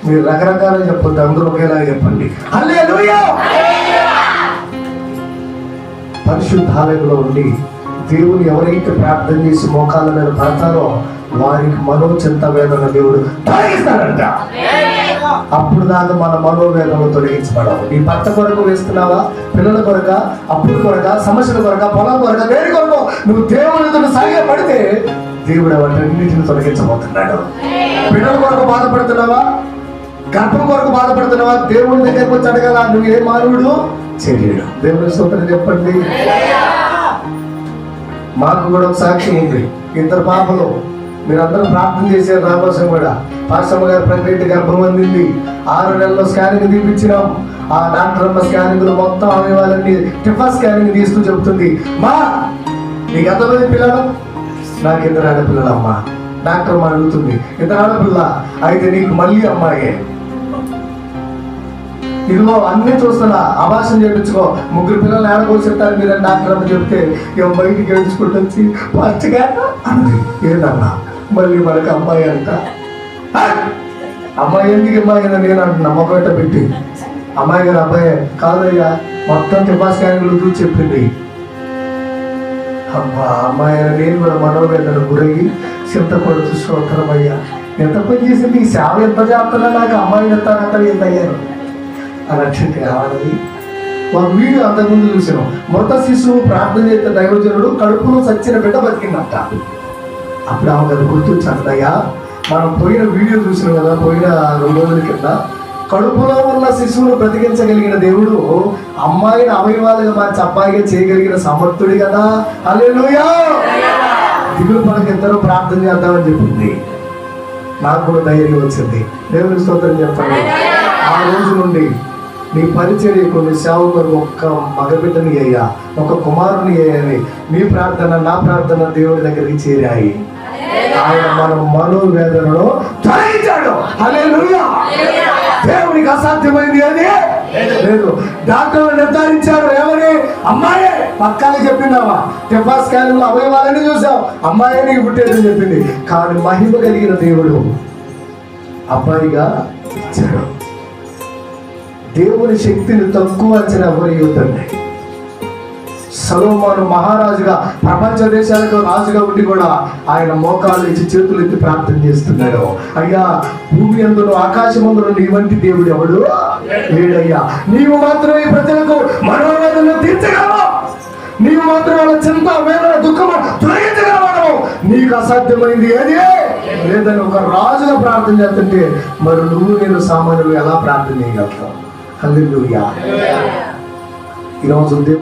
మీరు రకరకాలుగా చెప్పొద్దు, అందరూ ఒకేలాగా చెప్పండి హల్లెలూయా. పరిశుద్ధాలయంలో ఉండి దేవుని ఎవరైతే ప్రార్థన చేసి మోకాళ్ళ మీద పడతారో వారికి మనోచింత వేదన దేవుడు తొలగిస్తాడంట. అప్పుడు దాకా మన మనోవేదనలు తొలగించబడవు. నీ భర్త కొరకు వేస్తున్నావా, పిల్లల కొరక, అప్పుల కొరక, సమస్యల కొరక, పొలం కొరక, వేడి కొరకు నువ్వు దేవునితో సాయపడితే దేవుడు వాటన్నిటిని తొలగించబోతున్నాడు. పిల్లల కొరకు బాధపడుతున్నావా, గర్భం కొరకు బాధపడుతున్నావా, దేవుని దగ్గరకు వచ్చి అడగాల. నువ్వు ఏ మానవుడు చేయలేడు. దేవుని స్తోత్రం చెప్పండి. మాకు కూడా ఒక సాక్ష్యం ఉంది. ఇద్దరు పాపలు మీరందరూ ప్రార్థన చేశారు. రామోసం కూడా పాస్టమ్మ గారు ప్రెగ్నెంట్ గర్భం అందింది. 6 నెలల్లో స్కానింగ్ తీపించినాం. ఆ డాక్టర్ అమ్మ స్కానింగ్ లో మొత్తం అవయవాలన్నీ టిఫా స్కానింగ్ తీస్తూ చెబుతుంది, మా నీకు ఎంతమంది పిల్లలు? నాకు 2 ఆడపిల్లలమ్మా. డాక్టర్ అమ్మ అడుగుతుంది, 2 ఆడపిల్ల అయితే నీకు మళ్ళీ అమ్మాయే. ఇదిగో అన్ని చూస్తున్నా, అభాషణ చేయించుకో, 3 పిల్లలు ఏడకోసిస్తారు మీరు అని డాక్టర్ అమ్మ చెప్తే ఇక బయటికి ఏడ్చుకుంటూ వచ్చి ఫస్ట్ గా అన్నది, ఏదన్నా మళ్ళీ మనకి అమ్మాయి అంట. అమ్మాయి ఎందుకు అమ్మాయి అని నేను అంటున్నా మొగట పెట్టి. అమ్మాయి గారు అబ్బాయి కాదయ్యా, మొత్తం టిఫా స్కానింగ్లు చూసి చెప్పింది. అబ్బా అమ్మాయి నేను కూడా మనోవేదన గురయ్యి చింతపడుతూ స్తోత్రమయ్యా, ఎంత పని చేసింది ఈ సేవ, ఎంత చేస్తున్నా నాకు అమ్మాయి ఎంత అయ్యారు అని కావాలి. ఒక వీడియో అంతకుముందు చూసాను. మృత శిశువు ప్రార్థన చేస్తే దైవజనుడు కడుపులో చచ్చిన బిడ్డ బతికిందంట. అప్పుడు ఆమె కదా గుర్తొచ్చాదయ్యా, మనం పోయిన వీడియో చూసినాం కదా, పోయిన 2 రోజుల కింద. కడుపులో ఉన్న శిశువును బ్రతికించగలిగిన దేవుడు అమ్మాయిని అవయవాలుగా మార్చి అబ్బాయిగా చేయగలిగిన సమర్థుడి కదా. హల్లెలూయా. దిగులు పడక ఇద్దరు ప్రార్థన చేద్దామని చెప్పింది. నాకు కూడా ధైర్యం వచ్చింది. దేవుని స్తోత్రం చెప్పండి. ఆ రోజు నుండి నీ పరిచర్య కొన్ని సేవకులు ఒక్క మగబిడ్డని అయ్యా, ఒక కుమారుని అయ్యాని మీ ప్రార్థన నా ప్రార్థన దేవుడి దగ్గరికి చేరాయి. ఆయన మన మనోవేదనలో తొలగించాడు. హల్లెలూయా. దేవునికి అసాధ్యమైంది అది లేదు. డాక్టర్లు నిర్ధారించారు, ఏమని? అమ్మాయే. పక్కాగా చెప్పినావా, టిఫా స్కానింగ్ లో అవయవాలని చూసావు, అమ్మాయి నీకు పుట్టేదని చెప్పింది. కానీ మహిమ కలిగిన దేవుడు అబ్బాయిగా ఇచ్చాడు. దేవుని శక్తిని తక్కువ అంచనా ఎవరియుతండి. సొలొమోను మహారాజుగా ప్రపంచ దేశాలకు రాజుగా ఉండి కూడా ఆయన మోకాళ్ళు ఇచ్చి చేతులు ఎత్తి ప్రార్థన చేస్తున్నాడు. అయ్యా, భూమి అందును ఆకాశమందును నీ వంటి దేవుడు ఎవడు లేడయ్యా. నీవు మాత్రం ఈ ప్రజలకు మనోవేదనను తీర్చగలవు. నీవు మాత్రం వాళ్ళ చింత వేదన దుఃఖము తొలగించగలవు. నీకు అసాధ్యమైంది ఏది లేదని ఒక రాజుగా ప్రార్థన చేస్తుంటే మరి నువ్వు నేను సామాన్యులు ఎలా ప్రార్థన చేయగలుగుతావు? హల్లెలూయా. ఈరోజు